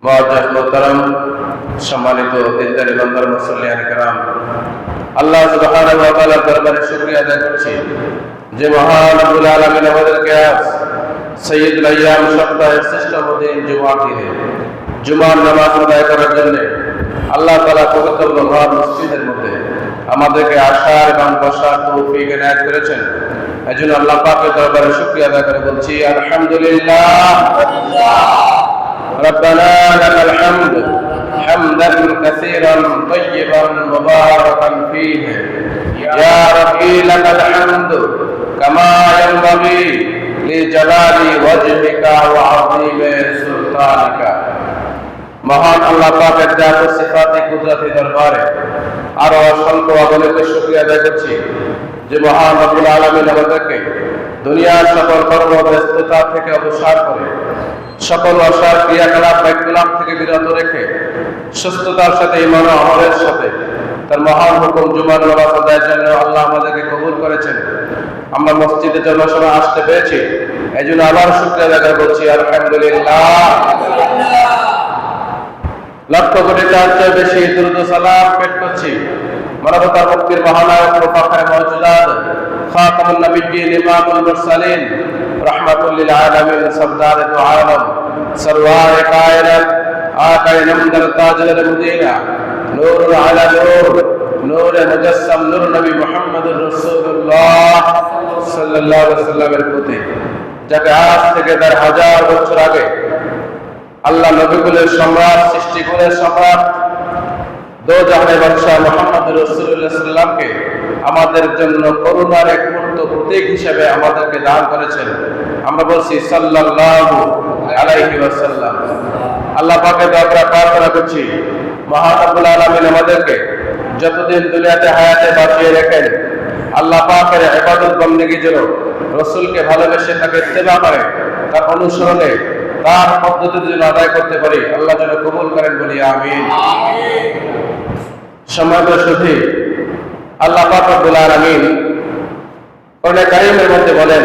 মুআজ্জাজ মুহতারাম, সম্মানিত দিনদার ইমানদার মুসল্লিয়ান কিরাম, আল্লাহ সুবহানাহু ওয়া তাআলার দরবারে শুকরিয়া আদায় করছি যে মহান রব্বুল আলামিন আমাদেরকে আজ সাইয়্যিদুল আইয়াম সপ্তাহের শ্রেষ্ঠতম দিন জুমার দিনে জুমার নামাজ আদায় করার জন্য আল্লাহ তাআলা পবিত্র মহান মসজিদের মধ্যে আমাদেরকে আসার এবং বসার তৌফিক এনায়েত করেছেন। এজন্য আল্লাহ পাকের দরবারে শুকরিয়া আদায় করে বলছি আলহামদুলিল্লাহ। ربنا لك الحمد حمدا كثيرا طيبا مباركا فيه يا ربي لك الحمد كما ينبغي لجلال وجهك وعظيم سلطانك। মহান আল্লাহ পাকের জাত ও সিফাতে কুদরতি দরবারে আরো অসংখ্য অগণিত শুকরিয়া আদায় করছি যে মহান রব্বুল আলামিন আমাদেরকে দুনিয়ার সকল কর্মব্যস্ততা থেকে অবসর করে সকল অসার ক্রিয়াকলাপ বাক্যলাপ থেকে বিরত রেখে সুস্থতার সাথে ঈমান ও আমলের সাথে তার মহান হুকুম জুমার নামাজ আদায়ের জন্য আল্লাহ আমাদেরকে কবুল করেছেন। আমরা মসজিদে জনসভা আসতে পেরেছি, এই জন্য আবার শুকরিয়া আদায় করছি আলহামদুলিল্লাহ। লক্ষ কোটি তার চেয়ে বেশি দুরূদ ও সালাম পেশ করছি মানবতার মুক্তির মহানায়ক ও ফাখরে মওজুদাত খাতামুন নবিয়্যিন ইমামুল মুরসালিন रहमतुल लिल आलमीन सरदार दो आलम सरवार कायनात आकाए नमदर ताजर मदीना नूर अला नूर नूर मुजस्सम नूर नबी मुहम्मदुर রাসূলুল্লাহ সাল্লাল্লাহু আলাইহি ওয়াসাল্লামের প্রতি যাকে আজ থেকে ১০০০ বছর আগে আল্লাহ নবীকুলের সম্রাট সৃষ্টিকুলের সম্রাট দো জাহানের বাদশা মুহাম্মদুর রাসূলুল্লাহ সাল্লামকে আমাদের জন্য করুণার এক মূর্ত প্রতীক হিসেবে আমাদেরকে দান করেছেন। আমরা বলছি সাল্লাল্লাহু আলাইহি ওয়াসাল্লাম। আল্লাহ পাকের দরবারে প্রার্থনা করছি মহান রব্বুল আলামিন আমাদেরকে যতদিন দুনিয়াতে হায়াতে বাঁচিয়ে রাখেন আল্লাহ পাকের ইবাদত বন্দেগী যেন রাসূলকে ভালোবেসে তাকে ইত্তেবা করে তার অনুসরণে তার পদ্ধতিতে যেন আদায় করতে পারি আল্লাহ যেন কবুল করেন বলি আমিন। সম্মানিত সুধী, আল্লাহ পাক রব্বুল আলামিন কোরআনে কারীমের মধ্যে বলেন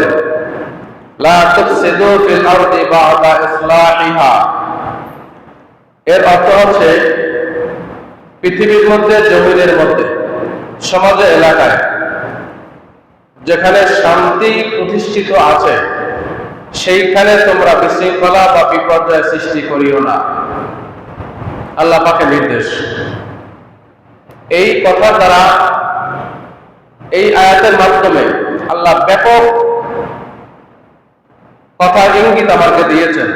লা তুফসিদু ফিল আরদি বা'দা ইসলাহিহা। এর অর্থ হচ্ছে পৃথিবীর মধ্যে জমিনের মধ্যে সমাজে এলাকায় যেখানে শান্তি প্রতিষ্ঠিত আছে সেইখানে তোমরা বিশৃঙ্খলা বা বিপর্যয় সৃষ্টি করিও না। আল্লাহ পাকের নির্দেশ। এই কথা দ্বারা এই আয়াতের মাধ্যমে আল্লাহ ব্যাপক কথা ইঙ্গিত আমাকে দিয়েছেন।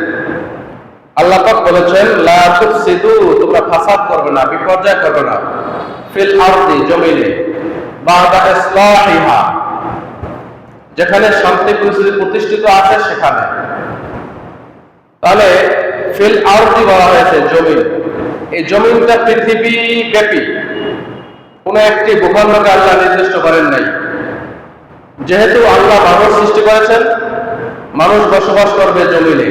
আল্লাহ পাক বলেছেন লা তুফসিদু, তোমরা ফাসাদ করবে না, বিপর্যয় করবে না, ফিল আরদি, জমিনে, বা'দা ইসলাহিহা, যেখানে শান্তি প্রতিষ্ঠিত আছে সেখানে। তাহলে ফিল আরদি বলা হয়েছে জমিন। এই জমিনটা পৃথিবী ব্যাপী কোন একটি ভূখণ্ডকে আল্লাহ নির্দিষ্ট করেন নাই। যেহেতু আল্লাহ মানুষ সৃষ্টি করেছেন, মানুষ বসবাস করবে জমিনে,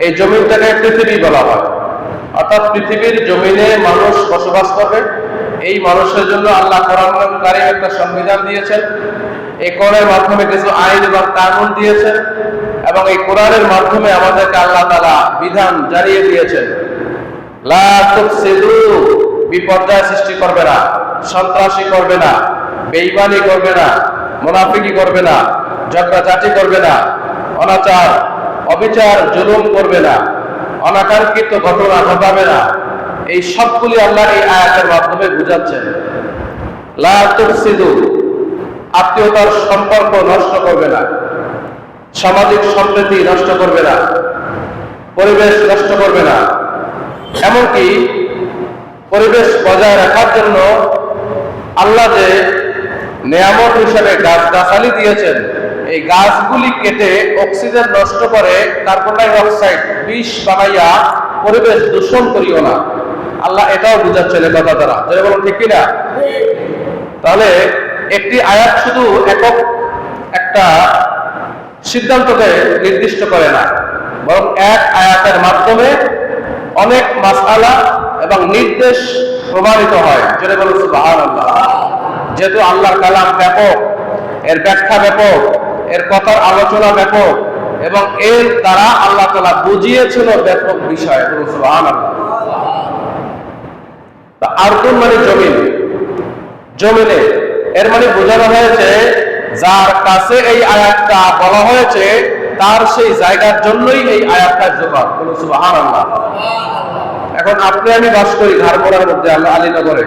এই জমিনটাকে পৃথিবী বলা হয়। অর্থাৎ পৃথিবীর জমিনে মানুষ বসবাস করবে। এই মানুষের জন্য আল্লাহ কোরআনুল কারীম একটা সংবিধান দিয়েছেন। এই কোরআনের মাধ্যমে কিছু আইন এবং কানুন দিয়েছেন এবং এই কোরআনের মাধ্যমে আমাদেরকে আল্লাহ তাআলা বিধান জানিয়ে দিয়েছেন লা তুফসিদু, বিপর্যয় সৃষ্টি করবে না, সন্ত্রাসী করবে না, বেঈমানি করবে না, মুনাফিকি করবে না, ঝগড়াঝাটি করবে না, অনাচার অবিচার জুলুম করবে না, অনাকাঙ্ক্ষিত ঘটনা ঘটাবে না। এই সবগুলি আল্লাহ এই আয়াতের মাধ্যমে বুঝাচ্ছেন। লা তুফসিদু, আত্মীয়তার সম্পর্ক নষ্ট করবে না, সামাজিক সম্প্রীতি নষ্ট করবে না, পরিবেশ নষ্ট করবে না। এমনকি পরিবেশ বজায় রাখার জন্য আল্লাহ যে নিয়ামত হিসেবে গাছগাছালি দিয়েছেন, এই গাছগুলি কেটে অক্সিজেন নষ্ট করে কার্বন ডাই অক্সাইড বিষ বানাইয়া পরিবেশ দূষণ করিও না। আল্লাহ এটাও বুঝাচ্ছেন এই কথা দ্বারা, যেটা বলুন ঠিক কিনা? তাহলে একটি আয়াত শুধু একক একটা সিদ্ধান্তকে নির্দিষ্ট করে না, বরং এক আয়াতের মাধ্যমে অনেক মাসআলা এবং নির্দেশ প্রমাণিত হয়, যেটা বলুন সুবহানাল্লাহ। যেহেতু আল্লাহর কালাম ব্যাপক, এর ব্যাখ্যা ব্যাপক, এর কথার আলোচনা ব্যাপক, এবং এর দ্বারা আল্লাহ তাআলা বুঝিয়েছিল ব্যাপক বিষয়। সুবহানাল্লাহ। আরদুন মানে জমিন, জমিনে এর মানে বোঝানো হয়েছে যার কাছে এই আয়াতটা বলা হয়েছে তার সেই জায়গার জন্যই এই আয়াতটা জবাব। সুবহানাল্লাহ। এখন আপনি আমি বাস করি ধারমোড়ার মধ্যে, আলীনগরে।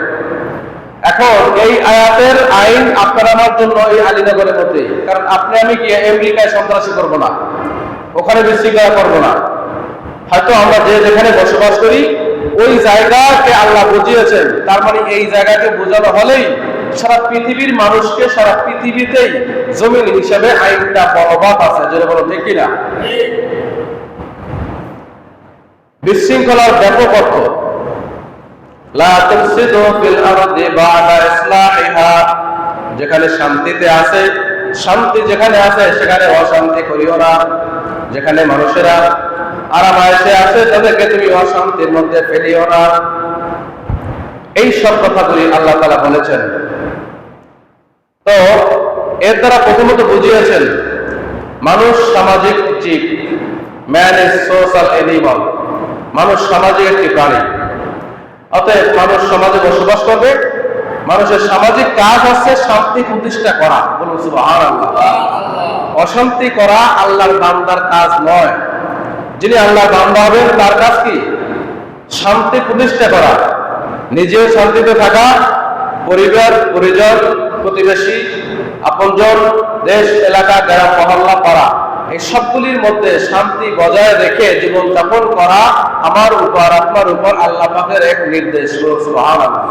এখন এই আয়াতের আইন আপনার আমার জন্য এই আলীনগরের মধ্যে, কারণ আপনি আমি কি আমেরিকায় সন্ত্রাসী করব না, ওখানে বিশৃঙ্খলা করব না। হয়তো আমরা যে যেখানে বসবাস করি ওই জায়গাকে আল্লাহ বুঝিয়েছেন, তার মানে এই জায়গাকে বোঝানো হলেই সারা পৃথিবীর মানুষকে সারা পৃথিবীতেই জমিন হিসেবে আইনটা বলবৎ আছে। যেটা বলো ঠিক কিনা? বিশৃঙ্খলার ব্যাপক অর্থ লা তুফসিদু ফিল আরদি বা'দা ইসলাহিহা, যেখানে শান্তিতে আছে, শান্তি যেখানে আছে সেখানে অশান্তি করিও না। যেখানে মানুষেরা আরামায়েশে আছে তাদেরকে তুমি অশান্তির মধ্যে ফেলিও না। এই সব কথাগুলি আল্লাহ তাআলা বলেছেন। তো এর দ্বারা প্রথমত বুঝিয়েছেন মানুষ সামাজিক জীব, ম্যান ইজ সোশ্যাল অ্যানিমাল, মানুষ সামাজিক একটি প্রাণী। অতএব মানুষ সমাজে বসবাস করবে, মানুষের সামাজিক কাজ আছে শান্তি প্রতিষ্ঠা করা। বলুন সুবহানাল্লাহ। অশান্তি করা আল্লাহর বান্দার কাজ নয়। যিনি আল্লাহর বান্দা হবেন তার কাজ কি? শান্তি প্রতিষ্ঠা করা, নিজেও শান্তিতে থাকা, পরিবার পরিজন প্রতিবেশী আপনজন দেশ এলাকা গ্রাম মহল্লা পাড়া এই সবগুলির মধ্যে শান্তি বজায় রেখে জীবন যাপন করা আমার উপর আপনার উপর আল্লাহ পাকের এক নির্দেশ। সুবহানাল্লাহ।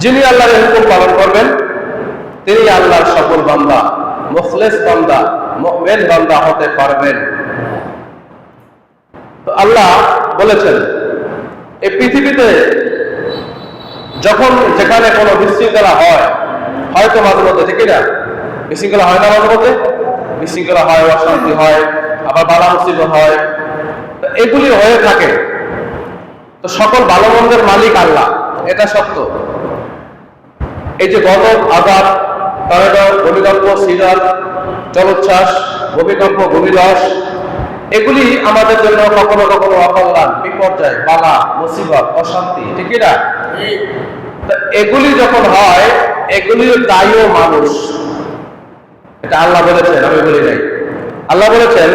যিনি আল্লাহর হুকুম পালন করবেন তিনি আল্লাহর সফল বান্দা, মুখলেস বান্দা, মুমিন বান্দা হতে পারবেন। তো আল্লাহ বলেছেন এই পৃথিবীতে যখন যেখানে কোনো বিশৃঙ্খলা হয়, হয়তো মাঝে মধ্যে, ঠিক না? বিশৃঙ্খলা হয় না মাঝে মধ্যে? বিশৃঙ্খলা হয়, অশান্তি হয়, আবার বালা মুসিবত হয়, এগুলি হয়ে থাকে। তো সকল ভালো মন্দের মালিক আল্লাহ, এটা সত্য। এই যে গজব, আযাব, টর্নেডো, ভূমিকম্প, সিডর, জলোচ্ছ্বাস, ভূমিকম্প, ভূমিধস, এগুলি আমাদের জন্য কখনো কখনো অকল্যাণ, বিপর্যয়, বালা মুসিবত, অশান্তি, ঠিক না? এগুলি যখন হয় এগুলির দায়ীও মানুষ। এটা আল্লাহ বলেছেন, আমি বলি নাই। আল্লাহ বলেছেন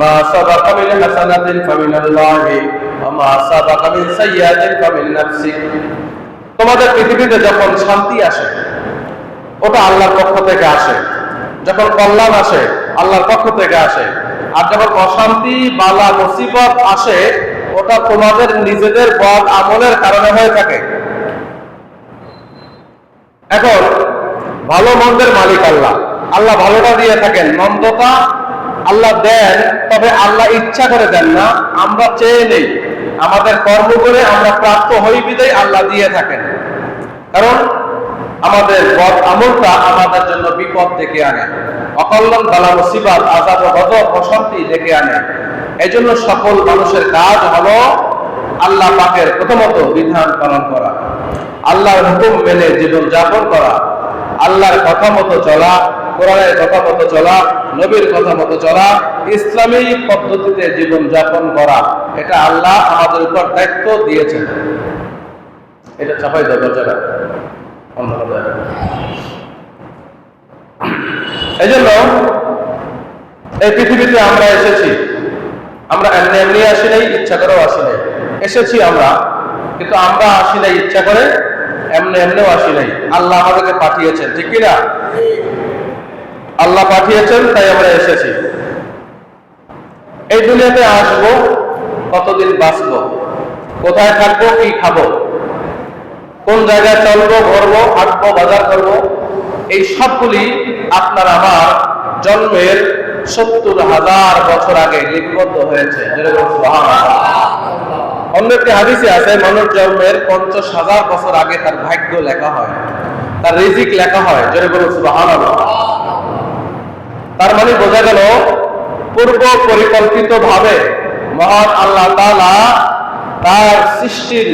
মা সাবাকা মিন হাসানাতিন ফামিনাল্লাহি ওয়া মা সাবাকা মিন সাইয়্যাতিন ফামিন নাফসিক। তোমাদের পৃথিবীতে যখন শান্তি আসে ওটা আল্লাহর পক্ষ থেকে আসে, যখন কল্যাণ আসে আল্লাহর পক্ষ থেকে আসে, আর যখন অশান্তি বালা মুসিবত আসে ওটা তোমাদের নিজেদের বদ আমলের কারণে হয়ে থাকে। এখন ভালো মন্দের মালিক আল্লাহ, আল্লাহ ভালোটা দিয়ে থাকেন, মন্দটা আল্লাহ দেন, তবে আল্লাহ ইচ্ছা করে দেন না, আমরা চেয়ে নেই, আমাদের কর্ম করে আমরা প্রাপ্ত হই বিধায় আল্লাহ দিয়ে থাকেন। কারণ আমাদের বদ আমলটা আমাদের জন্য বিপদ ডেকে আনে, অকল্যাণ বালা মুসিবত আযাব গজব অশান্তি ডেকে আনে। এই জন্য সকল মানুষের কাজ হলো আল্লাহ পাকের প্রথমত বিধান পালন করা, আল্লাহর হুকুম মেনে জীবন যাপন করা, আল্লাহর কথা মতো চলা, কোরআনের কথা মতো চলা, নবীর কথা মতো চলা, ইসলামী পদ্ধতিতে জীবন যাপন করা। এটা আল্লাহ আমাদের উপর দায়িত্ব দিয়েছেন। এটা চাপাই দেওয়া যাবে এই জন্য এই পৃথিবীতে আমরা এসেছি, আমরা এমনি এমনি আসি নাই, ইচ্ছা করেও আসি নাই। এসেছি আমরা, কিন্তু আমরা আসি নাই ইচ্ছা করে, এমনি এমনিও আসি নাই। আল্লাহ আমাদেরকে পাঠিয়েছেন, ঠিক কিনা? আল্লাহ পাঠিয়েছেন তাই আমরা এসেছি। এই দুনিয়াতে আসবো, কতদিন বাঁচবো, কোথায় থাকবো, কি খাবো, কোন জায়গায় চলবো, ঘুরবো, হাঁটবো, বাজার করবো, এই সবগুলি আপনার আমার জন্মের ৭০,০০০ বছর আগে লিপিবদ্ধ হয়েছে। অন্য একটি হাদিসে আছে মানুষ জন্মের ৫০,০০০ বছর আগে তার ভাগ্য লেখা হয়, তার রিজিক লেখা হয়। জোরে বলুন সুবহানাল্লাহ। তার মানে বোঝা গেল পূর্ব পরিকল্পিত ভাবে মহান আল্লাহ তাআলা তার সৃষ্টির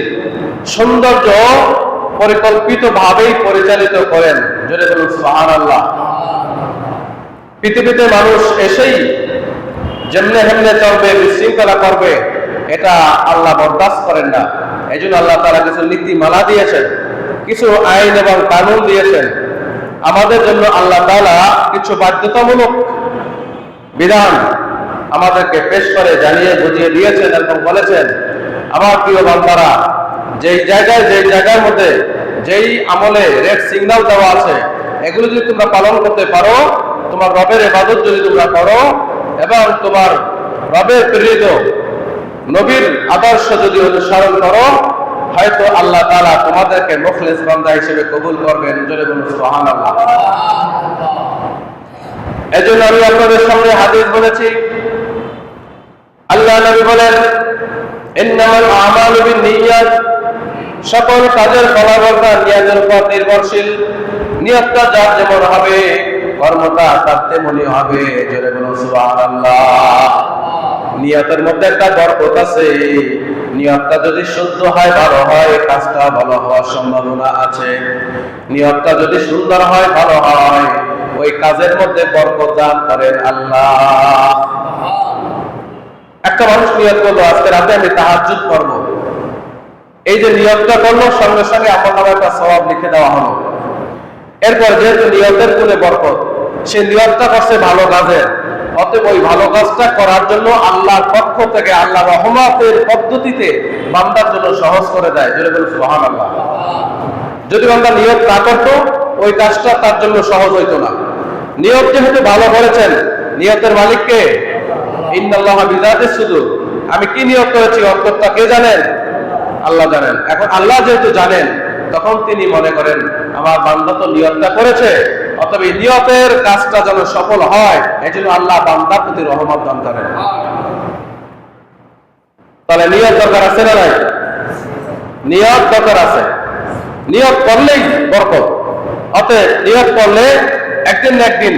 সৌন্দর্য পরিকল্পিত ভাবেই পরিচালিত করেন। জোরে বলুন সুবহানাল্লাহ। পৃথিবীতে মানুষ এসেই যেমনে হেমনে চলবে, বিশৃঙ্খলা করবে, এটা আল্লাহ বরদাস্ত করেন না। এই জন্য আল্লাহ তাআলা কিছু নীতিমালা দিয়েছেন, কিছু আইন এবং কানুন দিয়েছেন আমাদের জন্য। আল্লাহ তাআলা কিছু বাধ্যতামূলক বিধান আমাদেরকে পেশ করে জানিয়ে বুঝিয়ে দিয়েছেন এবং বলেছেন, আমার প্রিয় বান্দারা, যেই জায়গার মধ্যে যেই আমলে রেড সিগন্যাল দেওয়া আছে, এগুলো যদি তোমরা পালন করতে পারো, তোমার রবের ইবাদত যদি তোমরা করো এবং তোমার রবের প্রেরিত নবীর আদর্শ যদি অনুসরণ করো, হয়তো আল্লাহ তাআলা তোমাদেরকে মুখলিস বান্দা হিসেবে কবুল করবেন। জোরে বলুন সুবহানাল্লাহ। এজন্য আমি আপনাদের সামনে হাদিস বলেছি, আল্লাহ নবী বলেন, ইন্নামাল আমালু বিন্নিয়াত, সকল কাজের ফলাফলটা নিয়তের উপর নির্ভরশীল। নিয়তটা যার যেমন হবে, কর্মটা তার তেমনই হবে। জোরে বলুন সুবহানাল্লাহ। নিয়তের মধ্যে একটা বরকত আছে। নিয়তটা যদি শুদ্ধ হয়, ভালো হয়, কাজটা ভালো হওয়ার সম্ভাবনা আছে। নিয়তটা যদি সুন্দর হয়, ভালো হয়, ওই কাজের মধ্যে বরকত দান করেন আল্লাহ। একটা মানুষ নিয়ত করলো, আজকে রাতে আমি তাহাজ্জুদ করব। এই যে নিয়তটা করলো, সঙ্গে সঙ্গে আমলনামায় একটা সওয়াব লিখে দেওয়া হলো। এরপর যেহেতু নিয়তের গুণে বরকত, সে নিয়তটা করছে ভালো কাজের, অতএব ওই ভালো কাজটা করার জন্য আল্লাহর পক্ষ থেকে, আল্লাহ রহমতের পদ্ধতিতে বান্দার জন্য সহজ করে দেয়। যেটা বলে সুবহানাল্লাহ। যদি বান্দা নিয়ত না করতো, ওই কাজটা তার জন্য সহজ হইতো না। নিয়ত যেহেতু ভালো করেছেন, নিয়তের মালিককে, ইন্নাল্লাহা বিযাতিস সুদূর, আমি কি নিয়ত করেছি অন্তরটা কে জানেন? আল্লাহ জানেন। এখন আল্লাহ যেহেতু জানেন, তখন তিনি মনে করেন আমার বান্দা তো নিয়তটা করেছে, অতএব এই নিয়তের কাজটা যেন সফল হয়, এজন্য আল্লাহ বান্দার প্রতি রহমত দান করেন। তাহলে নিয়ত দরকার আছে না নাই? নিয়ত দরকার আছে। নিয়ত করলেই বরকত। অতএব নিয়ত করলে একদিন না একদিন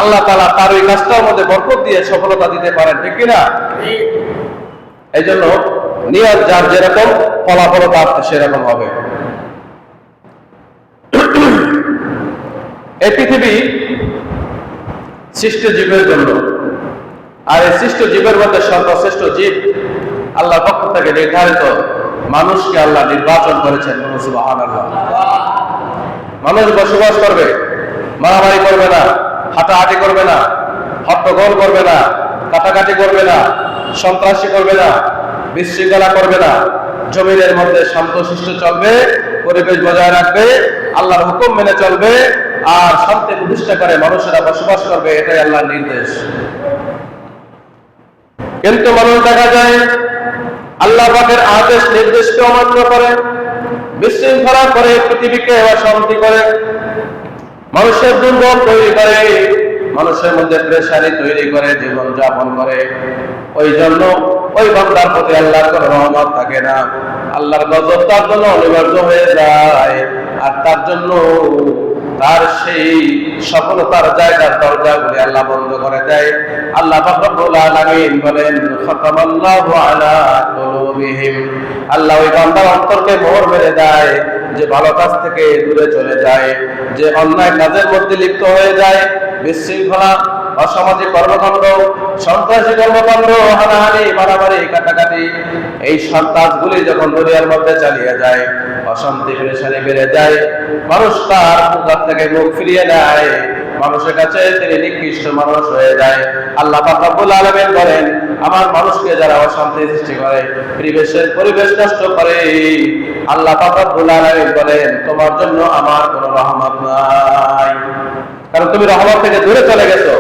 আল্লাহ তাআলা তার ওই কাজটার মধ্যে বরকত দিয়ে সফলতা দিতে পারেন, ঠিক কিনা? এই জন্য নিয়ত যার যেরকম, ফলাফল তার সেরকম হবে। এই পৃথিবী সৃষ্ট জীবের জন্য, আর এই সৃষ্ট জীবের মধ্যে সর্বশ্রেষ্ঠ জীব আল্লাহর পক্ষ থেকে নির্ধারিত মানুষকে আল্লাহ নির্বাচন করেছেন। সুবহানাল্লাহ। মানুষ বসবাস করবে, মারামারি করবে না, হাঁটাহাঁটি করবে না, হট্টগোল করবে না, কাটাকাটি করবে না, সন্ত্রাসী করবে না, বিশৃঙ্খলা করবে না, জমিনের মধ্যে শান্তশিষ্ট চলবে, পরিবেশ বজায় রাখবে, আল্লাহর হুকুম মেনে চলবে, আর শান্তি প্রতিষ্ঠা করে মানুষেরা বসবাস করবে, এটাই আল্লাহর নির্দেশ। কিন্তু মানুষ দেখা যায় আল্লাহ পাকের আদেশ নির্দেশকে অমান্য করে, বিশৃঙ্খলা করে, পৃথিবীকে অশান্তি করে, মানুষের দুর্ভোগ তৈরি করে, মানুষের মধ্যে প্রেসারি তৈরি করে, জীবন যাপন করে। ওই জন্য ওই বান্দার প্রতি আল্লাহর কোনো রহমত থাকে না, আল্লাহর গজব তার জন্য অনিবার্য হয়ে যায়, আর তার জন্য তার সেই সফলতার জায়গার দরজাগুলি আল্লাহ বন্ধ করে দেয়। আল্লাহ পাক রব্বুল আলামিন বলেন, খাতামাল্লাহু আলা কুলুবিহিম, আল্লাহ ওই বান্দার অন্তরকে মোহর মেরে দেয়, যে ভালো কাজ থেকে দূরে চলে যায়, যে অন্যায় কাজের মধ্যে লিপ্ত হয়ে যায়, বিশৃঙ্খলা, অসামাজিক কর্মকাণ্ড, সন্ত্রাসী কর্মকাণ্ড, হানাহানি, মারামারি, কাটাকাটি, এই সব কাজগুলি যখন দুনিয়ার মধ্যে চালিয়ে যায়, অশান্তি পেরেশানি বেড়ে যায়, মানুষ তার পূজার থেকে মুখ ফিরিয়ে নেয়, মানুষের কাছে তিনি নিকৃষ্ট মানুষ হয়ে যায়। আল্লাহ পাক রব্বুল আলামিন বলেন, আমার মানুষকে যারা অশান্তি সৃষ্টি করে, পরিবেশ নষ্ট করে, আল্লাহ পাক রব্বুল আলামিন বলেন, তোমার জন্য আমার কোনো রহমত নাই, কারণ তুমি রহমত থেকে দূরে চলে গেছো।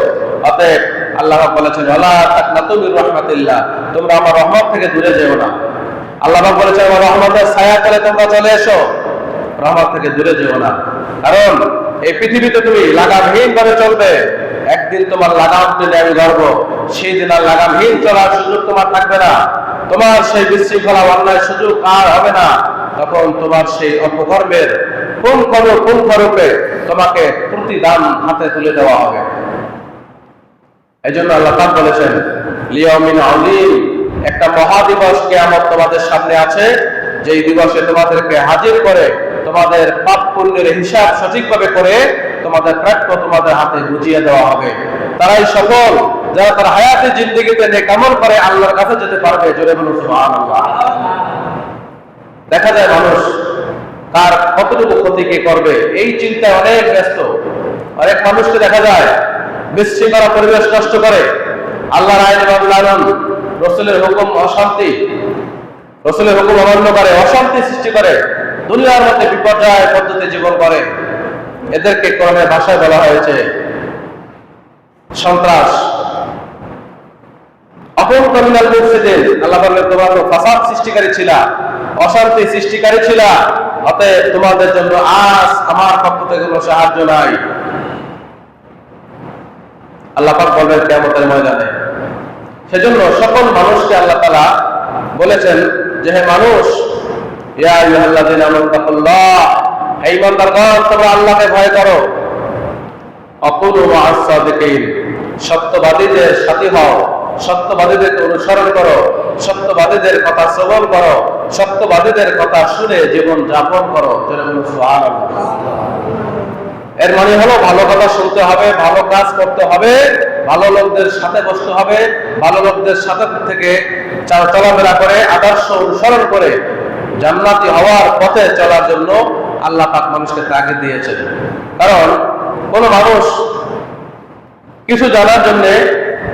অতএব আল্লাহ বলেছেন, ওয়ালা তাকনাতু মির রাহমাতিল্লাহ, তোমরা আমার রহমত থেকে দূরে যেও না। আল্লাহ বলেছেন, আমার রহমতের ছায়া করে তোমরা চলে এসো, রহমত থেকে দূরে যেও না। কারণ এই পৃথিবীতে তুমি লাগামহীন ভাবে চলবে, একদিন তোমার লাগাম টেনে আমি ধরবো, সেই দিন আর লাগামহীন চলার সুযোগ তোমার থাকবে না, তোমার সেই বিশৃঙ্খলা অন্যায় সুযোগ আর হবে না। তখন তোমার সেই অপকর্মের পুঙ্খানুপুঙ্খরূপে তোমাকে প্রতিদান হাতে তুলে দেওয়া হবে। এই জন্য আল্লাহ পাক বলেছেন, লিয়াউমিন আযীম, একটা মহাদিবস কিয়ামত তোমাদের সামনে আছে, যেই দিবসে তোমাদেরকে হাজির করে তোমাদের পাপ পুণ্যের হিসাব সঠিকভাবে করে তোমাদের প্রাপ্য তোমাদের হাতে বুঝিয়ে দেওয়া হবে। তারাই সফল যারা তার হায়াতে জিন্দেগিতে নেক আমল করে আল্লাহর কাছে যেতে পারবে। জোরে বলুন সুবহানাল্লাহ। দেখা যায় মানুষ কার কতটুকু ক্ষতি কে করবে এই চিন্তায় অনেক ব্যস্ত। অনেক মানুষকে দেখা যায় বিশৃঙ্খলা পরিবেশ নষ্ট করে, আল্লাহর আইন লালন, রসুলের হুকুম অশান্তি, রসুলের হুকুম অমান্য করে, অশান্তি সৃষ্টি করে, দুনিয়ার মধ্যে বিপর্যয় পদ্ধতি জীবন করে। এদেরকে কোরআনের ভাষায় বলা হয়েছে সন্ত্রাস। অকুনতু মিনাল মুফসিদিন, আল্লাহ বলেন তোমরা তো ফাসাদ সৃষ্টিকারী ছিলা, অশান্তি সৃষ্টিকারী ছিলা, অতএব তোমাদের জন্য আজ আমার পক্ষ থেকে কোনো সাহায্য নাই। আল্লাহ পাক বলবেন কিয়ামতের ময়দানে। সেজন্য সকল মানুষকে আল্লাহ তাআলা বলেছেন যে হে মানুষ, ইয়া আইয়ুহাল্লাযীনা আমানু তাকুল্লাহ, হে ঈমানদারগণ তোমরা আল্লাহকে ভয় করো। আকুনু মা'আস সাদিকিন, সত্যবাদীদের সাথী হও, সত্যবাদীদেরকে অনুসরণ করো, সত্যবাদীদের কথা শ্রবণ করো, সত্যবাদীদের কথা শুনে জীবন যাপন করো। সুবহানাল্লাহ। এর মানে হলো ভালো কথা শুনতে হবে, ভালো কাজ করতে হবে, ভালো লোকদের সাথে বসতে হবে, ভালো লোকদের সাথে থেকে চলাফেরা করে আদর্শ অনুসরণ করে জান্নাতি হওয়ার পথে চলার জন্য আল্লাহ পাক মানুষকে তাগিদ দিয়েছেন। কারণ কোন মানুষ কিছু জানার জন্য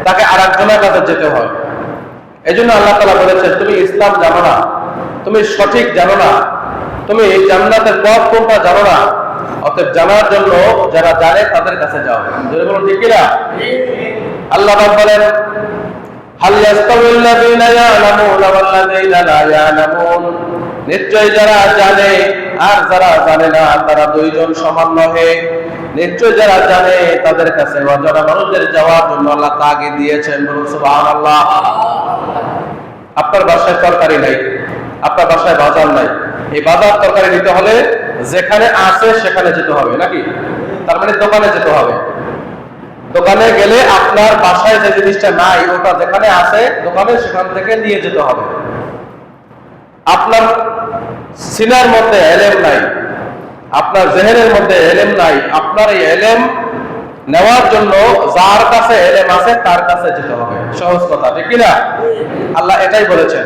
তাকে আরেকজনের কাছে যেতে হয়। এই জন্য আল্লাহ তাআলা বলেছেন তুমি ইসলাম জানো না, তুমি সঠিক জানো না, তুমি জান্নাতের পথ কোনটা জানো না, অতএব জানার জন্য যারা জানে তাদের কাছে যাও। যদি বলুন ঠিক কিনা? আল্লাহ পাক বলেন হাল ইয়াস্তাউল্লাযীনা ইয়ালামুনা ওয়াল্লাযীনা লা ইয়ালামুন, নিশ্চয় যারা জানে আর যারা জানে না তারা দুইজন সমান নহে। নিশ্চয় যারা জানে তাদের কাছে অজানা মানুষদের যাওয়ার জন্য আল্লাহ তাগিদ দিয়েছেন। বলুন সুবহানাল্লাহ। আপনার বাসায় তরকারি নাই, আপনার বাসায় বাজার নাই, এই বাজার তরকারি নিতে হলে যেখানে আছে সেখানে যেতে হবে নাকি? তার মানে দোকানে যেতে হবে। দোকানে গেলে আপনার বাসায় যে জিনিসটা নাই ওটা যেখানে আছে দোকানে সেখান থেকে নিয়ে যেতে হবে। আপনার সিনার মধ্যে এলেম নাই, আপনার জেহেনের মধ্যে এলেম নাই, আপনার এই এলেম নেওয়ার জন্য যার কাছে এলেম আছে তার কাছে যেতে হবে। সহজ কথা, ঠিক কিনা? আল্লাহ এটাই বলেছেন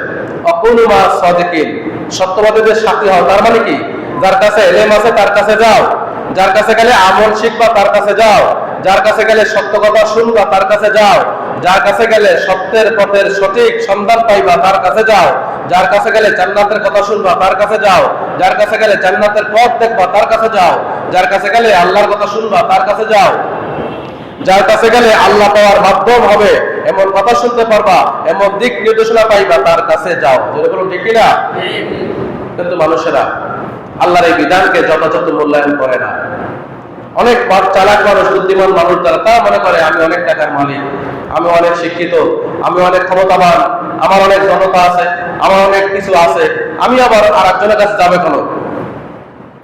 আকুনু মা'আস সাদিকিন, সত্যবাদীদের সাথী হও। তার মানে কি? যার কাছে এলেম আছে তার কাছে যাও, যার কাছে গেলে আমল শিখবা তার কাছে যাও, যার কাছে গেলে সত্য কথা শুনবা তার কাছে যাও, যার কাছে গেলে সত্যের পথের সঠিক সন্ধান পাইবা তার কাছে যাও, যার কাছে গেলে জান্নাতের কথা শুনবা তার কাছে যাও, যার কাছে গেলে জান্নাতের পথ দেখবা তার কাছে যাও, যার কাছে গেলে আল্লাহর কথা শুনবা তার কাছে যাও, যার কাছে গেলে আল্লাহ পাওয়ার মাধ্যম হবে এমন কথা শুনতে পারবা, এমন দিক নির্দেশনা পাইবা তার কাছে যাও। যদি বলুন ঠিক কিনা? কিন্তু মানুষেরা আল্লাহর এই বিধানকে যথাযথ মূল্যায়ন করে না। অনেক চালাক মানুষ, বুদ্ধিমান মানুষ যারা তা মনে করে আমি অনেক টাকার মালিক, আমি অনেক শিক্ষিত, আমি অনেক ক্ষমতাবান, আমার অনেক জনতা আছে, আমার অনেক কিছু আছে, আমি আবার আর একজনের কাছে যাবে কেন?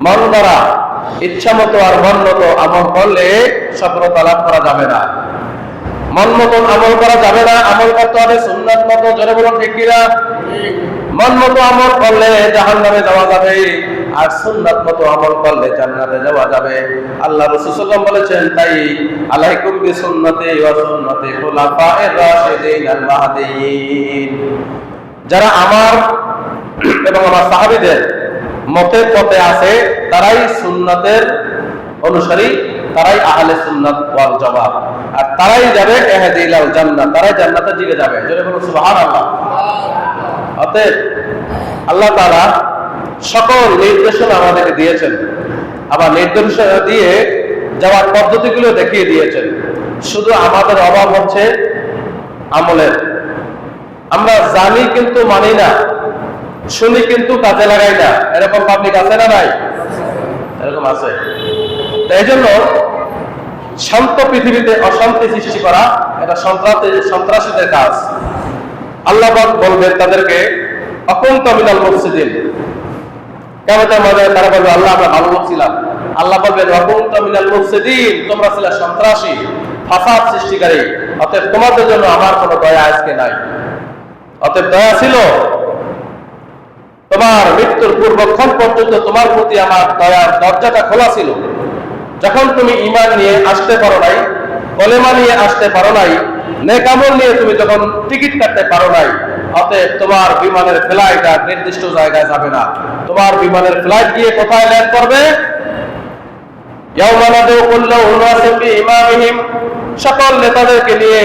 মন দ্বারা ইচ্ছা মতো আর মন মতো আমল করলে সফলতা লাভ করা যাবে না। মন মতো আমল করা যাবে না, আমল করতে হবে সুন্নাত মতো। জোরে বলুন ঠিক কিনা? মন মতো আমল করলে জাহান্নামে যাওয়া যাবে, আর সুন্নাত মতো আমল করলে জান্নাতে যাওয়া যাবে। আল্লাহ রাসূল সাল্লাল্লাহু আলাইহি ওয়াসাল্লাম বলেছেন তাই আলাইকুম বিসুন্নতি ওয়া সুন্নতি খুলাফায়ে রাশিদিন আল মাহদিয়িন, যারা আমার এবং আমার সাহাবীদের মতের পথে আছে তারাই সুন্নাতের অনুসারী, তারাই আহলে সুন্নাত ওয়াল জামাত, আর তারাই যাবে ইহদিলাল জান্নাত, তারাই জান্নাতের দিকে যাবে। জোরে বলুন সুবহানাল্লাহ। অতএব আল্লাহ তাআলা সকল নির্দেশনা আমাদেরকে দিয়েছেন, আবার নির্দেশনা দিয়ে যাওয়ার পদ্ধতিগুলো দেখিয়ে দিয়েছেন। শুধু আমাদের অভাব হচ্ছে আমলের। আমরা জানি কিন্তু মানি না, শুনি কিন্তু কাজে লাগাই না। এরকম পাবলিক আছে না নাই? এরকম আছে। এই জন্য শান্ত পৃথিবীতে অশান্তি সৃষ্টি করা এটা সন্ত্রাসীদের কাজ। আল্লাহ পাক বলবেন তাদেরকে আকুনতু মিনাল মুফসিদিন, কিয়ামতের ময়দানে তারা বলবে আল্লাহ আমরা ভালো লোক ছিলাম। আল্লাহ বলবেন আকুনতু মিনাল মুফসিদিন, তোমরা ছিলে সন্ত্রাসী, ফাসাদ সৃষ্টিকারী, অতএব তোমাদের জন্য আমার কোনো দয়া আজকে নাই। অতএব দয়া ছিল তোমার মৃত্যুর পূর্বক্ষণ পর্যন্ত তোমার প্রতি আমার দয়ার দরজাটা খোলা ছিল। যখন তুমি ঈমান নিয়ে আসতে পারো নাই, কলেমা নিয়ে আসতে পারো নাই, নেক আমল নিয়ে তুমি যখন টিকিট কাটতে পারো নাই, অতএব তোমার বিমানের ফ্লাইট আর নির্দিষ্ট জায়গায় যাবে না। তোমার বিমানের ফ্লাইট গিয়ে কোথায় ল্যান্ড করবে? ইয়াউমা নাদউ কুল্লা উনাসিন বিইমামিহিম, সকল নেতাদেরকে নিয়ে,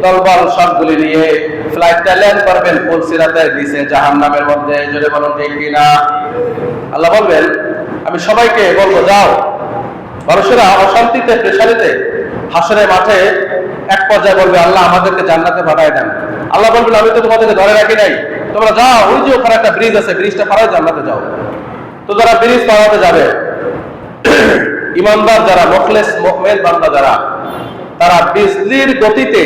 দলবল সবগুলি নিয়ে ফ্লাইটটা ল্যান্ড করবেন পুলসিরাতের নিচে জাহান্নামের মধ্যে। জোরে বলুন ঠিক কিনা? আল্লাহ বলবেন, আমি সবাইকে বলবো যাও। মানুষেরা অশান্তিতে প্রেশারিতে হাসরের মাঠে এক পর্যায়ে বলবে, আল্লাহ আমাদেরকে জান্নাতে পাঠায় দেন। আল্লাহ বলবেন, আমি তো তোমাদেরকে ধরে রাখি নাই, তোমরা যাও, ওই যে ওখানে একটা ব্রিজ আছে, ব্রিজটা পাড়ায় জান্নাতে যাও। তো যারা ব্রিজ পাড়াতে যাবে, ইমানদার যারা, মুখলেস মুমিন বান্দা যারা, তারা বিজলির গতিতে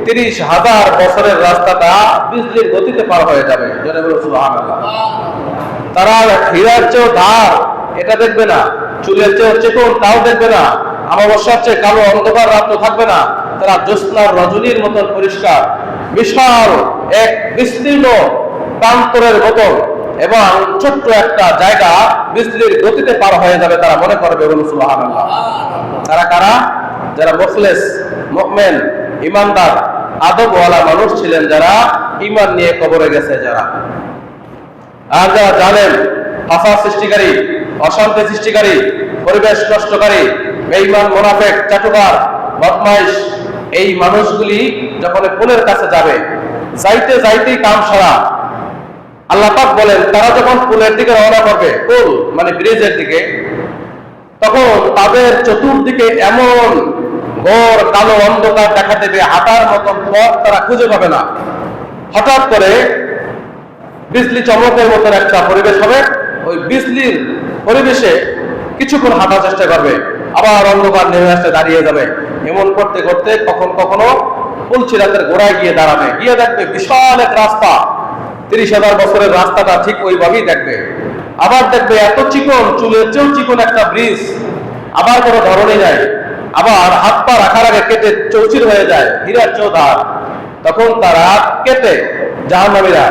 30,000 বছরের রাস্তাটা বিজলির গতিতে পার হয়ে যাবে। জোরে বলুন সুবহানাল্লাহ। তারা হীরার চেয়েও ধার এটা দেখবে না, চুলের চেয়েও চিকন তাও দেখবে না, অমাবস্যার চেয়ে কালো অন্ধকার রাত্র থাকবে না। তারা জ্যোৎস্নার রজনীর মতন পরিষ্কার, বিশাল এক বিস্তীর্ণ প্রান্তরের মতন এবং ছোট্ট একটা জায়গা বিজলির গতিতে পার হয়ে যাবে। তারা মনে করবে, বলুন সুবহানাল্লাহ। তারা কারা? যারা মুখলেস মুমিন ইমানদার আদবওয়ালা মানুষ ছিলেন, যারা ঈমান নিয়ে কবরে গেছে যারা। আর যারা জানেন, ফাসাদ সৃষ্টিকারী, অশান্তি সৃষ্টিকারী, পরিবেশ নষ্টকারী, বেঈমান, মুনাফিক, চাটুকার, বদমাইশ, এই মানুষগুলি যখন পুলের কাছে যাবে, যাইতে যাইতেই কাম সারা। আল্লাহ পাক বলেন, তারা যখন পুলের দিকে রওনা করবে, পুল মানে ব্রিজের দিকে, তখন তাদের চতুর্দিকে এমন ঘোর কালো অন্ধকার দেখা দেবে, হাঁটার মতন পথ তারা খুঁজে পাবে না। হঠাৎ করে বিজলি চমকের মতন একটা পরিবেশ হবে, ওই বিজলির পরিবেশে কিছুক্ষণ হাঁটার চেষ্টা করবে, আবার অন্ধকার নেমে আসতে দাঁড়িয়ে যাবে। এমন করতে করতে কখন কখনো পুলসিরাতের গোড়ায় গিয়ে দাঁড়াবে, গিয়ে দেখবে বিশাল এক রাস্তা, 30,000 বছরের রাস্তাটা ঠিক ওইভাবেই দেখবে। আবার দেখবে এত চিকন, চুলের চেয়েও চিকন একটা ব্রিজ, আবার কোনো ধরনই নাই, আবার হাত পা রাখার আগে কেটে চৌচির হয়ে যায়, হীরার চেয়েও ধার। তখন তারা কেটে, জাহান্নামীরা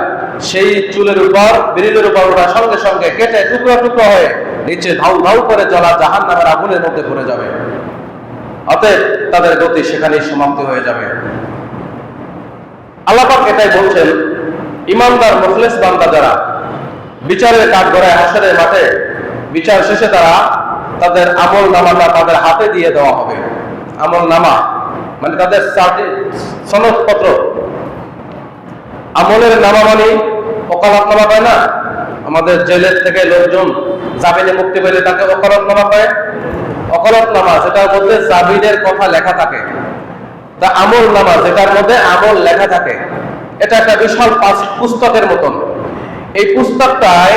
সেই চুলের উপর, ব্রিজের উপর ওঠার সঙ্গে সঙ্গে কেটে টুকরো টুকরো হয়ে নিচে ধাউ ধাউ করে জ্বলা জাহান্নামের আগুনের মধ্যে পড়ে যাবে। অতএব তাদের গতি সেখানেই সমাপ্তি হয়ে যাবে। আল্লাহ পাক এটাই বলছেন, ইমানদার মুখলেস বান্দা যারা বিচারের কাঠগড়ায় হাসরের মাঠে বিচার শেষে তারা তাদের আমল নামাটা তাদের হাতে দিয়ে দেওয়া হবে। আমল নামা মানে তাদের সনদপত্র। আমলের নামা মানে ওকালতনামা পায় না? আমাদের জেলের থেকে লোকজন জামিনে মুক্তি পেলে তাকে ওকালতনামা পায়। ওকালতনামা যেটার মধ্যে জামিনের কথা লেখা থাকে, তা আমল নামা যেটার মধ্যে আমল লেখা থাকে, এটা একটা বিশাল পুস্তকের মতন। এই পুস্তকটায়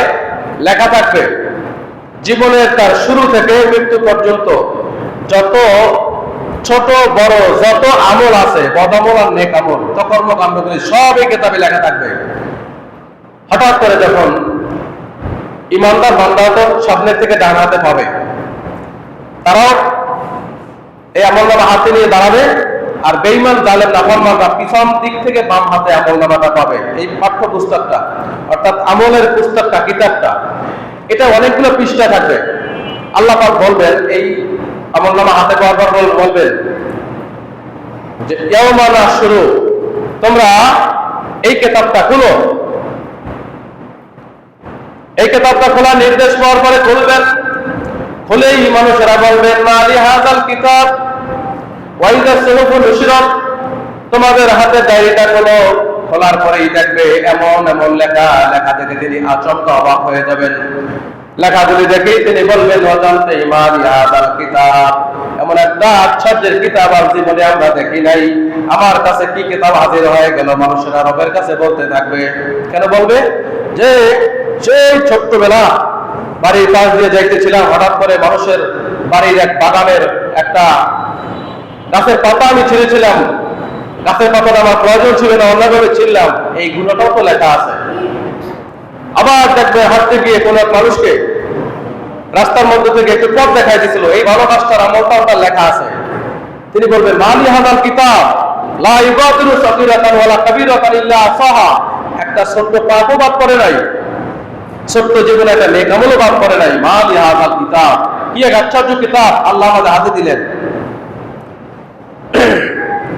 লেখা থাকবে জীবনের তার শুরু থেকে মৃত্যু পর্যন্ত যত ছোট বড় যত আমল আছে, বদামল আর নেক আমল, কর্মকাণ্ডগুলি সব এই কিতাবে লেখা থাকবে। হঠাৎ করে যখন ইমানদার বান্দা তো সামনের থেকে ডান হাতে পাবে, তারাও এই আমলনামা হাতে নিয়ে দাঁড়াবে, আর বেঈমান জালেম নাফরমানরা পিছন দিক থেকে বাম হাতে আমলনামাটা পাবে। এই পাঠ্য পুস্তকটা অর্থাৎ আমলের পুস্তকটা, কিতাবটা, এটা অনেকগুলো পৃষ্ঠা থাকবে। আল্লাহ পাক বলবেন, এই আমলনামা হাতে পাওয়ার পর বলবেন যে ইয়াউমা নাশরু, তোমরা এই কিতাবটা খুলো। এই কিতাবটা খোলার নির্দেশ পাওয়ার পরে খুলবেন, খুলেই মানুষেরা বলবেন, মা লিহাযাল কিতাব ওয়া ইযা সুহুফু নুশিরাত, তোমাদের হাতে ডায়েরিটা খোলো। খোলার পরেই দেখবে এমন এমন লেখা, লেখা দেখে তিনি আচমকা অবাক হয়ে যাবেন। লেখাগুলি দেখেই তিনি বলবেন, ওয়াজানতে মা লিহাযাল কিতাব, এমন একটা আশ্চর্যের কিতাব আর জীবনে আমরা দেখি নাই। আমার কাছে কি কিতাব হাজির হয়ে গেল। মানুষেরা রবের কাছে বলতে থাকবে, কেন বলবে? যে সেই ছোট্টবেলা বাড়ির পাশ দিয়ে যাইতেছিলাম, হঠাৎ করে মানুষের বাড়ির এক বাগানের একটা গাছের পাতা আমি ছিঁড়েছিলাম, গাছের পাতাটা আমার প্রয়োজন ছিল না, অন্যভাবে ছিললাম, এই গুণটাও তো লেখা আছে। আবার দেখবে হাঁটতে গিয়ে কোন এক মানুষকে রাস্তার মধ্যে থেকে একটু পথ দেখাই দিয়েছিল, এই ভালো কাজটার আমলটা ওটা লেখা আছে। তিনি বলবেন, মা লিহাযাল কিতাব লা ইউগাদিরু সাগীরাতান ওয়ালা কাবীরাতান ইল্লা আহসাহা, একটা ছোট্ট পাপও বাদ করে নাই, ছোট্ট জীবনে একটা নেক আমলও বাদ করে নাই। মা লিহাযাল কিতাব, কি এক আশ্চর্য কিতাব আল্লাহ আমাদের হাতে দিলেন।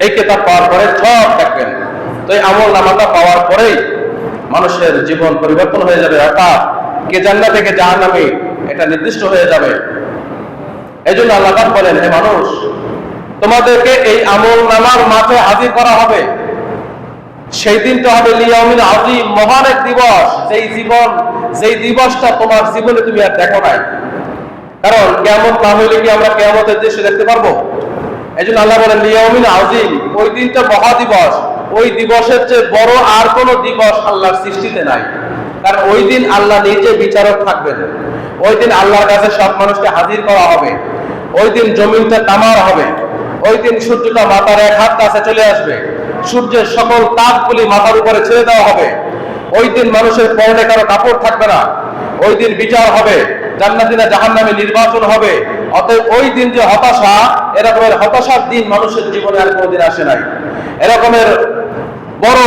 এই কিতাব পাওয়ার পরে সব দেখবেন। তো এই আমল নামাটা পাওয়ার পরেই মানুষের জীবন পরিবর্তন হয়ে যাবে, অর্থাৎ কে জান্নাতে কে জাহান্নামে এটা নির্দিষ্ট হয়ে যাবে। এই জন্য আল্লাহ পাক বলেন, হে মানুষ, তোমাদেরকে এই আমল নামার মাঝে হাজির করা হবে। সেই দিনটা হবে লিয়াউমিন আযীম, মহান এক দিবস, যেই দিবসটা তোমার জীবনে তুমি আর দেখো নাই। কারণ কিয়ামত না হইলে কি আমরা কিয়ামতের দৃশ্য দেখতে পারবো? এই জন্য আল্লাহ বলেন লিয়াউমিন আযীম, ওই দিনটা মহা দিবস। ওই দিবসের চেয়ে বড় আর কোন দিবস আল্লাহর সৃষ্টিতে নাই। কারণ ওই দিন আল্লাহ নিজে বিচারক থাকবেন। ওই দিন আল্লাহর কাছে সব মানুষকে হাজির করা হবে। ওই দিন জমিনটা তামার হবে। ওই দিন সূর্যটা মাথার এক হাত কাছে চলে আসবে। সূর্যের সকল তাপগুলি মাথার উপরে ছেড়ে দেওয়া হবে। ওই দিন মানুষের পরনে কারো কাপড় থাকবে না। ওই দিন বিচার হবে, জান্নাতি না জাহান্নামী নির্বাচন হবে। অতএব ওই দিন যে হতাশা, এরকমের হতাশার দিন মানুষের জীবনে আর কোনোদিন আসে নাই। এরকমের বড়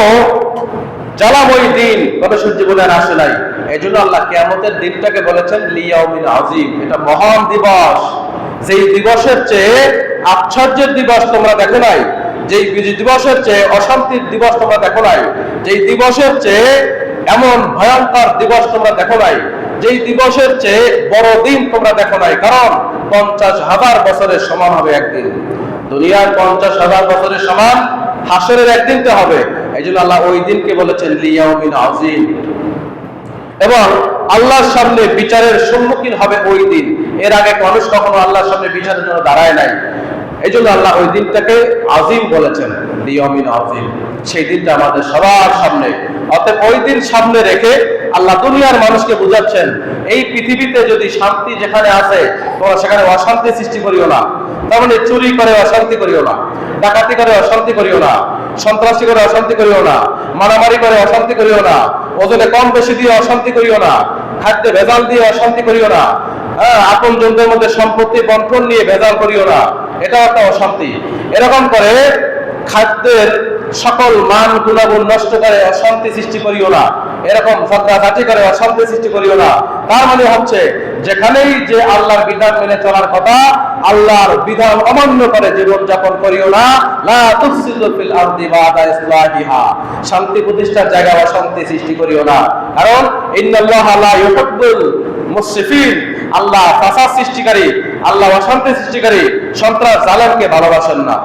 জ্বালাময়ী দিন মানুষের জীবনে আর আসে নাই। এই জন্য আল্লাহ কিয়ামতের দিনটাকে বলেছেন লিয়াউমিন আযীম, এটা মহান দিবস। যেই দিবসের চেয়ে আশ্চর্যের দিবস তোমরা দেখো নাই, যেই দিবসের চেয়ে অশান্তির দিবস তোমরা দেখো নাই, যেই দিবসের চেয়ে এমন ভয়ঙ্কর দিবস তোমরা দেখো নাই, যেই দিবসের চেয়ে বড় দিন তোমরা দেখো নাই। কারণ 50,000 বছরের সমান হবে একদিন। দুনিয়ার 50,000 বছরের সমান হাসরের একদিনটা হবে। এই জন্য আল্লাহ ওই দিনকে বলেছেন লিয়াউমিন আযীম। এবং আল্লাহর সামনে বিচারের সম্মুখীন হবে ওই দিন। এর আগে মানুষ কখনো আল্লাহর সামনে বিচারের জন্য দাঁড়ায় নাই। এই জন্য আল্লাহ ওই দিনটাকে আযীম বলেছেন, লিয়াউমিন আযীম। সেই দিনটা আমাদের সবার সামনে। অতএব ওই দিন সামনে রেখে আল্লাহ দুনিয়ার মানুষকে বুঝাচ্ছেন, এই পৃথিবীতে যদি শান্তি যেখানে আছে তোমরা সেখানে অশান্তি সৃষ্টি করিও না। তার মানে চুরি করে অশান্তি করিও না, ডাকাতি করে অশান্তি করিও না, সন্ত্রাসী করে অশান্তি করিও না, মারামারি করে অশান্তি করিও না, ওজনে কম বেশি দিয়ে অশান্তি করিও না, খাদ্যে ভেজাল দিয়ে অশান্তি করিও না, আপন জনদের মধ্যে সম্পত্তি বন্টন নিয়ে ভেজাল করিও না, এটাও একটা অশান্তি। এরকম করে খাদ্যের সকল মান গুণাগুণ নষ্ট করে অশান্তি সৃষ্টি করিও না, এরকম ঝগড়াঝাটি করে অশান্তি সৃষ্টি করিও না। তার মানে হচ্ছে যেখানেই যে আল্লাহর বিধান মেনে চলার কথা, আল্লাহর বিধান অমান্য করে জীবন যাপন করিও না। লা তুফসিদু ফিল আরদি বা'দা ইসলাহিহা, শান্তি প্রতিষ্ঠার জায়গায় অশান্তি সৃষ্টি করিও না। কারণ ইন্নাল্লাহা লা ইউহিব্বুল মুসরিফিন, আল্লাহ ফাসাদ সৃষ্টিকারী, আল্লাহ অশান্তি সৃষ্টিকারী, সন্ত্রাস জালেমকে ভালোবাসেন না।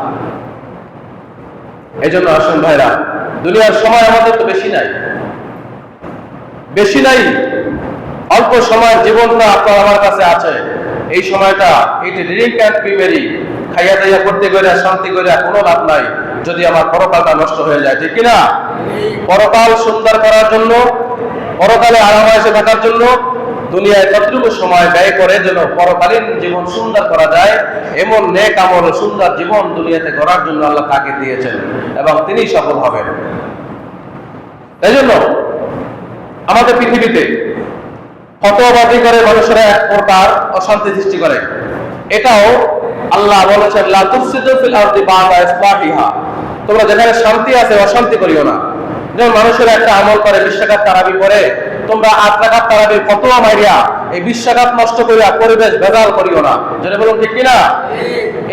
এই জন্য আসুন ভাইরা, দুনিয়ার সময় আমাদের তো বেশি নাই, অল্প সময়ের জীবনটা আপনার আমার কাছে আছে। এই সময়টা এটা ড্রিঙ্ক অ্যান্ড প্রিমেরি খাইয়া দাইয়া করতে করে শান্তি করে কোনো লাভ নাই যদি আমার পরকালটা নষ্ট হয়ে যায়, ঠিক কিনা? পরকাল সুন্দর করার জন্য, পরকালে আরামায়েশে থাকার জন্য দুনিয়ায় কতটুকু সময় ব্যয় করে যেন পরকালীন জীবন সুন্দর করা যায়, এমন নেক আমল সুন্দর জীবন দুনিয়াতে করার জন্য আল্লাহ তাকে দিয়েছেন এবং তিনি সফল হবেন। এই জন্য আমাদের পৃথিবীতে ফতোয়াবাজি করে মানুষেরা এক প্রকার অশান্তি সৃষ্টি করে। এটাও আল্লাহ বলেছেন লা তুফসিদু ফিল আরদি বা'দা ইসলাহিহা, তোমরা যেখানে শান্তি আছে অশান্তি করিও না। যেমন মানুষেরা একটা আমল করে, 20 রাকাত তারাবি করে, তোমরা 8 রাকাত তারাবি ফতোয়া মাইরিয়া এই 20 রাকাত নষ্ট করিয়া পরিবেশ ভেজাল করিও না। যেটা বলুন ঠিক কিনা?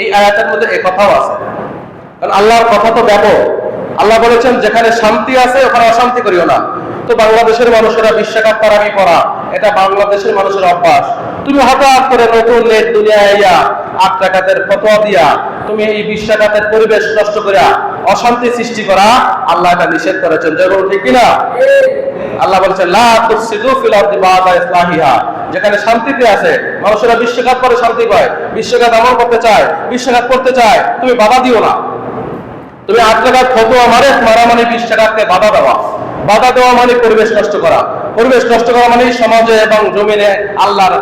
এই আয়াতের মধ্যে এই কথাও আছে। কারণ আল্লাহর কথা তো ব্যাপক। আল্লাহ বলেছেন যেখানে শান্তি আছে ওখানে অশান্তি করিও না। তো বাংলাদেশের মানুষেরা 20 রাকাত তারাবি পড়া, এটা বাংলাদেশের মানুষের অভ্যাস। তুমি হঠাৎ করে নতুন নেট দুনিয়ায় আইয়া 8 রাকাতের ফতোয়া দিয়া তুমি এই 20 রাকাতের পরিবেশ নষ্ট করিয়া অশান্তি সৃষ্টি করা, আল্লাহ এটা নিষেধ করেছেন। যেমন ঠিক কিনা? আল্লাহ বলেছেন লা তুফসিদু ফিল আরদি বা'দা ইসলাহিহা, যেখানে শান্তিতে আছে মানুষেরা 20 রাকাত পরে শান্তি পায়, 20 রাকাত আমল করতে চায়, 20 রাকাত করতে চায়, তুমি বাধা দিও না। তুমি 8 রাকাত ফতোয়া মারা মানে 20 রাকাতকে বাধা দেওয়া মানে পরিবেশ নষ্ট করা। পরিবেশ নষ্ট করা মানে সমাজে এবং জমিনে আল্লাহর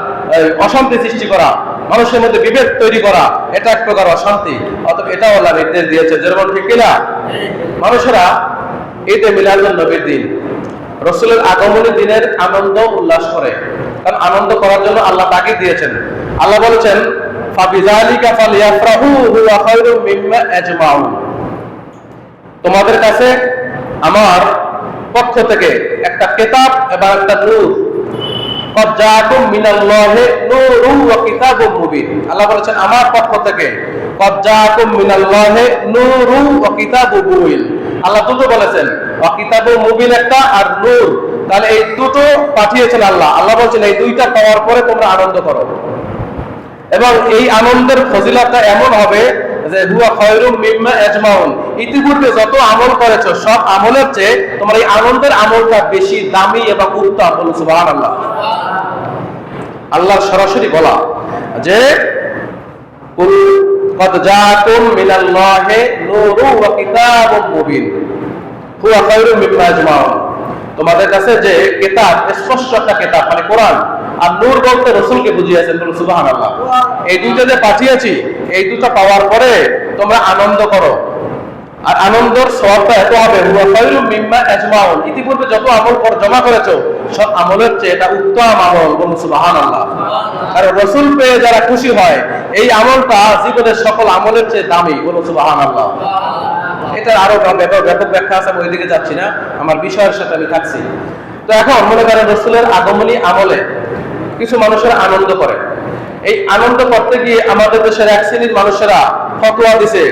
অশান্তি সৃষ্টি করা, মানুষের মধ্যে বিভেদ তৈরি করা, এটা এক প্রকার অশান্তি। অতএব এটাও আল্লাহ নির্দেশ দিয়েছে। যেমন ঠিক কিনা? মানুষেরা ঈদে মিলাদুন নবীর দিন, রাসূলের আগমনের দিনের আনন্দ উল্লাস করে। কারণ আনন্দ করার জন্য আল্লাহ তাকে দিয়েছেন। আল্লাহ বলেছেন ফাবিযালিকা ফালিয়াফরাহু হুয়া খায়রুম মিম্মা আজমাউন, তোমাদের কাছে আমার পক্ষ থেকে একটা কিতাব এবং একটা নূর, কদ জাআকুম মিনাল্লাহি নূরুন ওয়া কিতাবুম মুবিন। আল্লাহ বলেছেন আমার পক্ষ থেকে ক্বাদ জাআকুম মিনাল্লাহি নূরুন ওয়া কিতাবুম মুবিন। আল্লাহ দুটো বলেছেন, ওয়া কিতাবুম মুবিন একটা আর নূর, তাহলে এই দুটো পাঠিয়েছেন আল্লাহ। আল্লাহ বলেছেন এই দুইটা পাওয়ার পরে তোমরা আনন্দ করো, এবং এই আনন্দের ফজিলতটা এমন হবে যে হুয়া খায়রুম মিম্মা ইয়াজমাউন, ইতিপূর্বে যত আমল করেছো সব আমলের চেয়ে তোমার এই আনন্দের আমলটা বেশি দামি এবং উত্তম। বলুন সুবহানাল্লাহ। আল্লাহ সরাসরি বলা যে কুল ক্বাদ জাআকুম মিনাল্লাহি নূরুন ওয়া কিতাবুম মুবিন হুয়া খায়রুম মিম্মা ইয়াজমাউন, তোমাদের কাছে যে কিতাব, স্পষ্ট একটা কিতাব মানে কোরআন, আর নূর বলতে রাসূলকে বুঝিয়েছেন। বলুন সুবহানাল্লাহ। এই দুইটা যে পাঠিয়েছি, এই দুটো পাওয়ার পরে তোমরা আনন্দ করো, আর আনন্দের সওয়াবটা এত হবে হুয়া খায়রুম মিম্মা ইয়াজমাউন, ইতিপূর্বে যত আমল জমা করেছো সব আমলের চেয়ে এটা উত্তম আমল। বলুন সুবহানাল্লাহ। আর রাসূল পেয়ে যারা খুশি হয়, এই আমলটা জীবনের সকল আমলের চেয়ে দামি। বলুন সুবহানাল্লাহ। এটা আরো ব্যাপক ব্যাখ্যা আছে, আমি ওইদিকে যাচ্ছি না, আমার বিষয়ের সাথে আমি থাকছি। তো এখন মনে করেন রাসূলের আগমনী আমলে কিছু মানুষের আনন্দ করে। এই আনন্দ করতে গিয়ে আমাদের দেশের এক শ্রেণীর মানুষেরা ফতোয়া দিছে,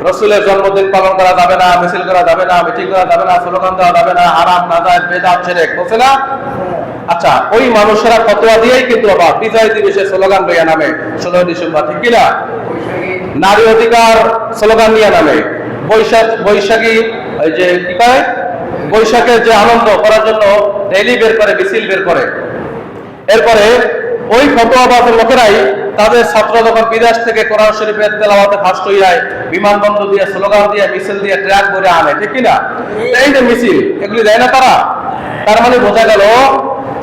রাসূলের জন্মদিন পালন করা যাবে না, মিছিল করা যাবে না, মিটিং করা যাবে না, স্লোগান দেওয়া যাবে না, হারাম, নাজায়েজ, বেদাত, শিরক, বলছে না? আচ্ছা, ওই মানুষেরা ফতোয়া দিয়েই কিন্তু আবার বিজয় দিবসে স্লোগান লইয়া নামে 16 ডিসেম্বর, ঠিক কিনা? নারী অধিকার স্লোগান নিয়ে নামে, বৈশাখী ওই যে কি কয়, বৈশাখের যে আনন্দ করার জন্য র্যালি বের করে, মিছিল বের করে। এরপরে ওই ফতোয়াবাজের লোকেরাই তাদের ছাত্র যখন বিদেশ থেকে কোরআন শরীফের তেলাওয়াতে ফাঁস হইয়ায় বিমানবন্দর দিয়ে, স্লোগান দিয়ে, মিছিল দিয়ে ট্র্যাক করে আনে, ঠিক কিনা? এই যে মিছিল, এগুলি দেয় না তারা। তার মানে বোঝা গেল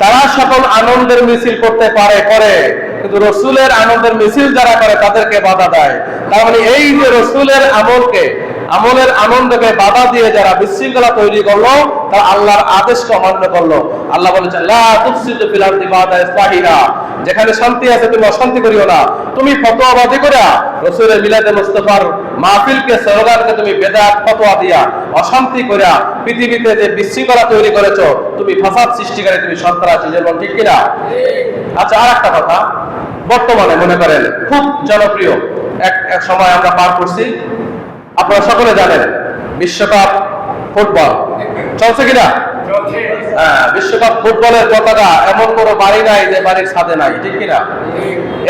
তারা সকল আনন্দের মিছিল করতে পারে, করে, কিন্তু রাসূলের আনন্দের মিছিল যারা করে তাদেরকে বাধা দেয়। তার মানে এই যে রাসূলের আমলের আনন্দকে বাধা দিয়ে যারা বিশৃঙ্খলা তৈরি করলো, তারা আল্লাহর আদেশকে অমান্য করলো। আল্লাহ বলেছেন লা তুফসিদু ফিল আরদি বা'দা ইসলাহিহা, যেখানে শান্তি আছে তুমি অশান্তি করিও না। তুমি ফতোয়াবাজি করে রাসূলের মিলাদে মুস্তাফার মাহফিলকে, স্লোগানকে তুমি বেদাত ফতোয়া দিয়া অশান্তি করে পৃথিবীতে যে বিশৃঙ্খলা তৈরি করেছো, তুমি ফাসাদ সৃষ্টিকারী, তুমি সন্ত্রাসী, যেমন, ঠিক কিনা? আচ্ছা, আর একটা কথা, বর্তমানে মনে করেন খুব জনপ্রিয় এক সময় আমরা পার করছি, আপনারা সকলে জানেন, বিশ্বকাপ ফুটবল চলছে কিনা? হ্যাঁ, বিশ্বকাপ ফুটবলের পতাকা এমন কোনো বাড়ি নাই যে বাড়ির ছাদে নাই, ঠিক কিনা?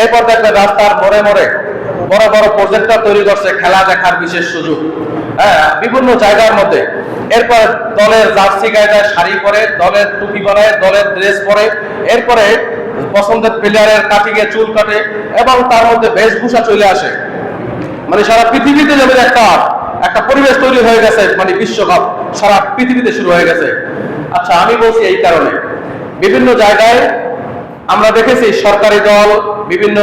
এরপর দেখবেন রাস্তার মোড়ে মোড়ে বড় বড় প্রজেক্টর তৈরি করছে খেলা দেখার বিশেষ সুযোগ, হ্যাঁ, বিভিন্ন জায়গার মধ্যে। এরপর দলের জার্সি গায়ে দেয়, শাড়ি পরে, দলের টুপি বানায়, দলের ড্রেস পরে, এরপরে পছন্দের প্লেয়ারের কাটিয়ে চুল কাটে, এবং তার মধ্যে বেশভূষা চলে আসে। মানে সারা পৃথিবীতে যেমন একটা পরিবেশ তৈরি হয়ে গেছে, মানে বিশ্বকাপ সারা পৃথিবীতে শুরু হয়ে গেছে। আচ্ছা, আমি বলছি এই কারণে বিভিন্ন জায়গায় আমরা দেখেছি সরকারি দল, বিভিন্ন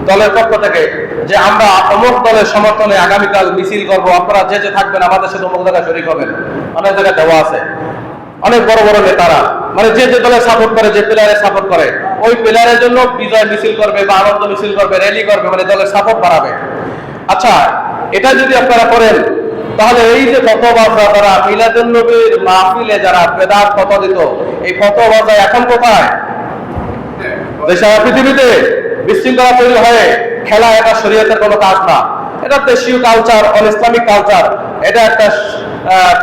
দলের পক্ষ থেকে যে আমরা অমুক দলের সমর্থনে আগামীকাল মিছিল করবো, আপনারা যে যে থাকবেন আমাদের সাথে অমুক জায়গায় শরীক হবেন। অনেক জায়গায় দেওয়া আছে, অনেক বড় বড় নেতারা মানে যে যে দলের সাপোর্ট করে, যে প্লেয়ারের সাপোর্ট করে, ওই প্লেয়ারের জন্য বিজয় মিছিল করবে বা আনন্দ মিছিল করবে, র্যালি করবে, মানে দলের সাপোর্ট বাড়াবে। আচ্ছা, এটা যদি আপনারা করেন, তাহলে এই যে ফতোয়াবাজরা যারা মিলাদুন নবীর মাহফিলে যারা বেদাত ফতোয়া দিত, এই ফতোয়াবাজরা এখন কোথায়? সারা পৃথিবীতে বিশৃঙ্খলা তৈরি হয়ে খেলা, এটা শরীয়তের কোনো কাজ না, এটা দেশীয় কালচার, অন ইসলামিক কালচার, এটা একটা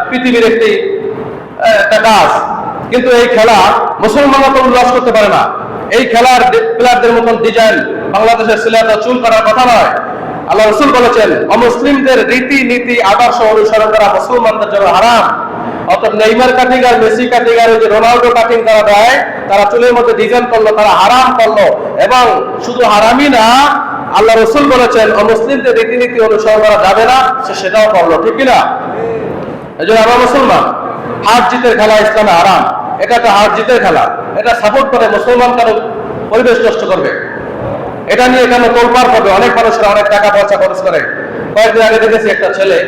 পৃথিবীর একটা কাজ। কিন্তু এই খেলা মুসলমানরা তো উল্লাস করতে পারে না। এই খেলার প্লেয়ারদের মতন ডিজাইন বাংলাদেশের ছেলেরা চুল কাটার কথা নয়। আল্লাহ রাসূল বলেছেন অমুসলিমদের রীতি নীতি আদর্শ অনুসরণ করা মুসলমানদের জন্য হারাম। অর্থাৎ নেইমার কাটিং আর মেসি কাটিং আর যে রোনাল্ডো কাটিং তারা দেয়, তারা চুলের মধ্যে ডিজাইন করলো, তারা হারাম করলো। এবং শুধু হারামই না, আল্লাহ রাসূল বলেছেন অমুসলিমদের রীতিনীতি অনুসরণ করা যাবে না, সেটাও করলো, ঠিক কিনা? এই জন্য আমরা মুসলমান, হার জিতের খেলা ইসলামে হারাম। এটা একটা হার জিতের খেলা, এটা সাপোর্ট করে মুসলমান কেন পরিবেশ নষ্ট করবে? এটা নিয়ে কেন তোলপাড় করবে? অনেক মানুষরা অনেক টাকা পয়সা খরচ করে। কয়েকদিন আগে দেখেছি একটা ছেলে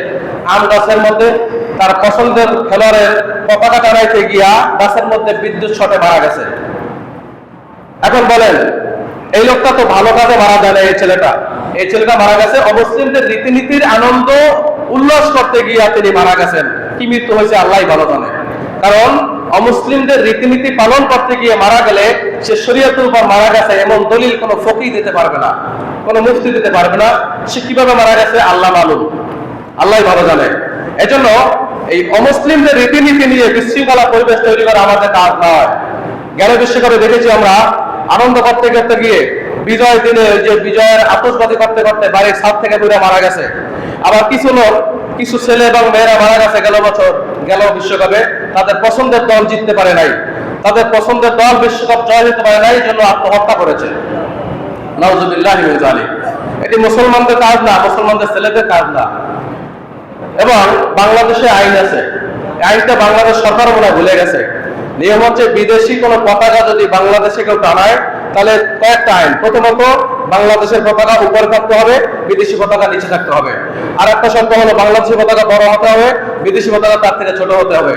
আম গাছের মধ্যে তার পছন্দের খেলোয়াড়ের পতাকা টানাইতে গিয়া গাছের মধ্যে বিদ্যুৎ শটে মারা গেছে। এখন বলেন, এই লোকটা তো ভালো কাজে মারা যায় না। এই ছেলেটা মারা গেছে অমুসলিমদের রীতিনীতির আনন্দ উল্লাস করতে গিয়া তিনি মারা গেছেন। কি মৃত্যু হয়েছে আল্লাহই ভালো জানে। কারণ অমুসলিমদের রীতিনীতি পালন করতে গিয়ে মারা গেলে সে শরীয়তের উপর মারা গেছে এমন দলিল কোনো ফকিহ দিতে পারবে না। কোনো মুফতি দিতে পারবে না। সে কিভাবে মারা গেছে আল্লাহ মালুম, আল্লাহ ভালো জানে। এজন্য এই অমুসলিমদের রীতিনীতি নিয়ে বিশৃঙ্খলা পরিবেশ তৈরি করা আমাদের কাজ নয়। গেল বিশ্বকাপে দেখেছি আমরা আনন্দ করতে করতে গিয়ে বিজয় দিনে যে বিজয়ের আতশবাজি করতে করতে বাড়ির ছাদ থেকে দূরে মারা গেছে। আবার কিছু লোক, কিছু ছেলে এবং মেয়েরা মারা গেছে গেল বিশ্বকাপে, তাদের পছন্দের দল জিততে পারে নাই, তাদের পছন্দের দল বিশ্বকাপ জয় দিতে পারে নাই, জন্য আত্মহত্যা করেছে। নাউজুবিল্লাহি মিন যালিক। এটি মুসলমানদের কাজ না, মুসলমানদের ছেলেদের কাজ না। এবং বাংলাদেশে আইন আছে, আইনটা বাংলাদেশ সরকার মনে ভুলে গেছে। নিয়ম হচ্ছে বিদেশি কোনো পতাকা যদি বাংলাদেশে কেউ টানায় তাহলে কয়েকটা আইন। প্রথমত বাংলাদেশের পতাকা উপরে থাকতে হবে, বিদেশি পতাকা নিচে থাকতে হবে। আর একটা শর্ত হলো বাংলাদেশি পতাকা বড় হতে হবে, বিদেশি পতাকা তার থেকে ছোট হতে হবে।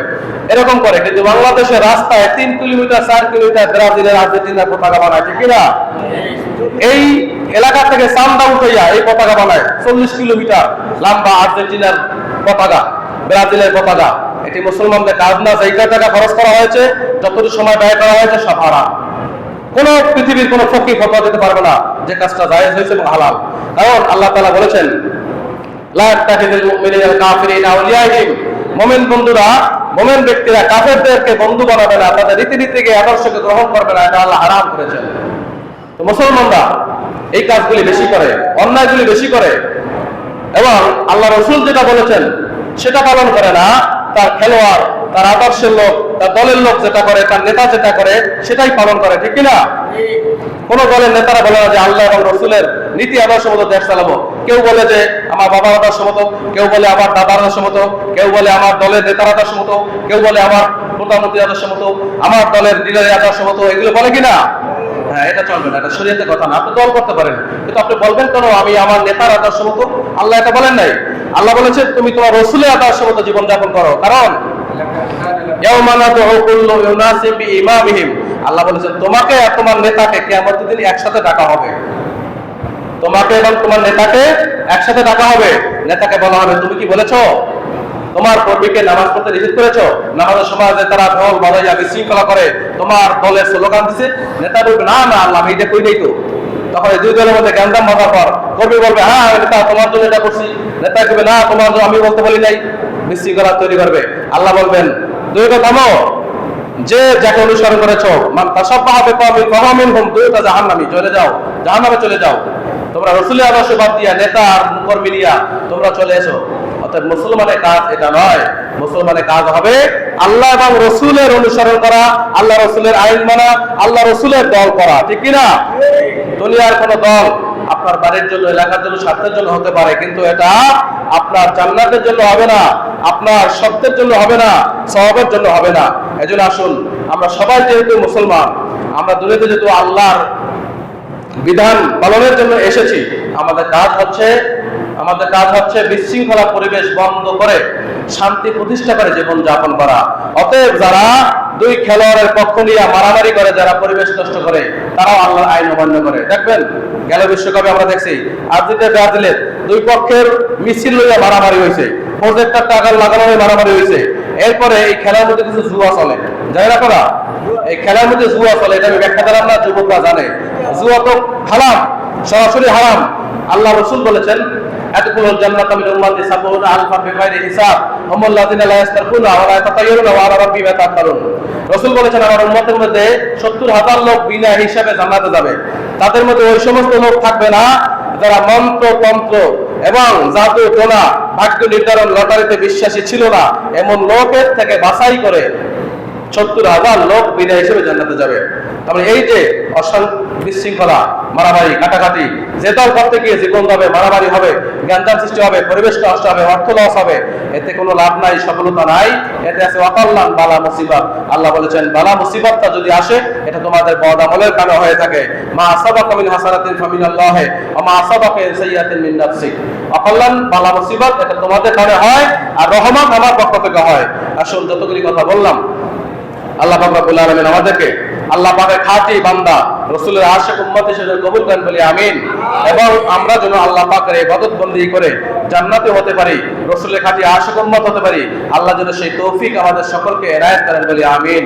এরকম করে কিন্তু বাংলাদেশের রাস্তায় 3 কিলোমিটার 4 কিলোমিটার ব্রাজিলের আর্জেন্টিনার পতাকা বানায়, ঠিক না? এই এলাকা থেকে চান্দা উঠাইয়া এই পতাকা বানায় 40 কিলোমিটার লম্বা আর্জেন্টিনার পতাকা, ব্রাজিলের পতাকা। এটি মুসলমানদের কাজ না। যেই টাকা খরচ করা হয়েছে, যতটুকু সময় ব্যয় করা হয়েছে, সব হারাম। কোন পৃথিবীর কোন ফকির ফতোয়া দিতে পারবে না যে কাজটা জায়েজ হয়েছে এবং হালাল। কারণ আল্লাহ তাআলা বলেছেন, লা তাখিযুল মুমিনিনা কাফিরিনা আউলিয়াহিম, মুমিন বন্ধুরা, মুমিন ব্যক্তিরা কাফেরদেরকে বন্ধু বানাবে না, তাদের রীতিনীতিকে আদর্শকে গ্রহণ করবে না, এটা আল্লাহ হারাম করেছেন। তো মুসলমানরা এই কাজগুলি বেশি করে, অন্যায়গুলি বেশি করে এবং আল্লাহ রাসূল যেটা বলেছেন সেটা পালন করে না। তার খেলোয়াড়, তার আদর্শের লোক, তার দলের লোক যেটা করে, তার নেতা যেটা করে সেটাই পালন করে, ঠিক কিনা? কোন দলের নেতারা বলে না যে আল্লাহ এবং রসুলের নীতি আদর্শ মতো দেশ চালাবো। কেউ বলে যে আমার বাবার আদর্শ মতো, কেউ বলে আমার দাদার আদর্শ মতো, কেউ বলে আমার দলের নেতার আদর্শ মতো, কেউ বলে আমার প্রধানমন্ত্রীর আদর্শ মতো, আমার দলের লিডারের আদর্শ মতো। এগুলো বলে কিনা? হ্যাঁ, এটা চলবে না, এটা শরীয়তের কথা না। আপনি দল করতে পারেন, কিন্তু আপনি বলবেন কেন আমি আমার নেতার আদর্শ মতো? আল্লাহ এটা বলেন নাই। আল্লাহ বলেছে তুমি তোমার রসুলের আদর্শ মতো জীবনযাপন করো। কারণ আল্লাহ বলেছেন তোমাকে আর তোমার নেতাকে কিয়ামতের দিন একসাথে ডাকা হবে। তোমাকে এবং তোমার নেতাকে একসাথে ডাকা হবে। নেতাকে বলা হবে তুমি কি বলেছো? তোমার কর্মীকে নামাজ পড়তে নিষেধ করেছো? নামাজের সময় যে তারা ঢোল বাজাইয়া বিশৃঙ্খলা করে, তোমার দলের স্লোগান দিছে, নেতা বলবে না না আল্লাহ আমি এটা কই নাই তো। তখন এই দুই দলের মধ্যে গ্যান্দাম বাঁধার পর কর্মী বলবে হ্যাঁ নেতা তোমার জন্য এটা করছি, নেতা বলবে না তোমার জন্য আমি বলতে বলি নাই, বিশৃঙ্খলা তৈরি করবে। আল্লাহ বলবেন দুই কথা থামো, যে যাকে অনুসরণ করেছো মান তাসাব্বাহা বিকওমিন ফাহুয়া মিনহুম, দুইটা জাহান্নামী, চলে যাও, জাহান্নামে চলে যাও। তোমরা রাসূলের আদর্শ বাদ দিয়া নেতা আর কর্মী নিয়া তোমরা চলে এসো। অর্থাৎ মুসলমানের কাজ এটা নয়। মুসলমানের কাজ হবে আল্লাহ এবং রসুলের অনুসরণ করা, আল্লাহ রসুলের আইন মানা, আল্লাহ রসুলের দল করা, ঠিক কিনা? দুনিয়ার কোন দল আপনার বাড়ির জন্য, এলাকার জন্য, স্বার্থের জন্য হতে পারে, কিন্তু এটা আপনার জান্নাতের জন্য হবে না, আপনার সত্যের জন্য হবে না, সওয়াবের জন্য হবে না। এজন্য আসুন আমরা সবাই যেহেতু মুসলমান, আমরা দুনিয়াতে যেহেতু আল্লাহর বিধান পালনের জন্য এসেছি, আমাদের কাজ হচ্ছে বিশৃঙ্খলা পরিবেশ বন্ধ করে শান্তি প্রতিষ্ঠা করে জীবন যাপন করা। অতএব যারা দুই খেলোয়াড়ের পক্ষ নিয়ে মারামারি করে, যারা পরিবেশ নষ্ট করে, তারাও আল্লাহর আইন অমান্য করে। দেখবেন গেল বিশ্বকাপে আমরা দেখছি আর্জেন্টিনা ব্রাজিলের দুই পক্ষের মিছিল লইয়া মারামারি হয়েছে, প্রজেক্টর টাকা লাগানো হয়ে মারামারি হয়েছে। এরপরে এই খেলার মধ্যে কিছু জুয়া চলে, জানি না করা এই খেলার মধ্যে জুয়া চলে, এটা আমি ব্যাখ্যা দিলাম না, যুবকরা জানে জুয়া তো হারাম, সরাসরি হারাম। আল্লাহ রাসূল বলেছেন আদখুলুল জান্নাতা মিন উম্মতি সাবউনা আলফান বিগাইরি হিসাব হুমুল লাযিনা লা ইস্তারকুনা ওয়া লা ইয়াতাতায়্যারুনা ওয়া আলা রাব্বিহিম ইয়াতাওয়াক্কালুন। রাসূল বলেছেন আমার উম্মতের মধ্যে 70,000 লোক বিনা হিসাবে জান্নাতে যাবে। তাদের মধ্যে ওই সমস্ত লোক থাকবে না যারা মন্ত্র তন্ত্র এবং জাদু টোনা, ভাগ্য নির্ধারণ, লটারিতে বিশ্বাসী ছিল না। এমন লোকের থেকে বাছাই করে 70,000 লোক বিনা হিসেবে জান্নাতে যাবে। তাহলে এই যে বিশৃঙ্খলা, মারামারি, কাটাকাটি, যে দল করতে গিয়ে জীবন যাবে, মারামারি হবে, জ্ঞানদান সৃষ্টি হবে, পরিবেশ নষ্ট হবে, অর্থ লস হবে, এতে কোনো লাভ নাই, সফলতা নাই, এতে আছে ওয়াকাল্লান বালা মুসিবত। আল্লাহ বলেছেন বালা মুসিবতটা যদি আসে এটা তোমাদের বদ আমলের কারণে হয়ে থাকে। মা আসাবাকা মিন হাসানাতিন ফামিনাল্লাহ ওয়া মা আসাবাকা মিন সাইয়্যাতিন মিন নাফসিক। ওয়াকাল্লান বালা মুসিবত এটা তোমাদের কারণে হয়, আর রহমত আমার পক্ষ থেকে হয়। আসল যতগুলি কথা বললাম, আল্লাহ পাক রব্বুল আলামিন আমাদেরকে আল্লাহ পাকের খাঁটি বান্দা, রাসূলের আশিক উম্মত হিসেবে কবুল করেন বলি আমিন। এবং আমরা যেন আল্লাহ পাকের ইবাদত বন্দেগী করে জান্নাতে হতে পারি, রাসূলের খাঁটি আশিক উম্মত হতে পারি। আল্লাহ যেন সেই তৌফিক আমাদের সকলকে এনায়েত করেন বলি আমিন।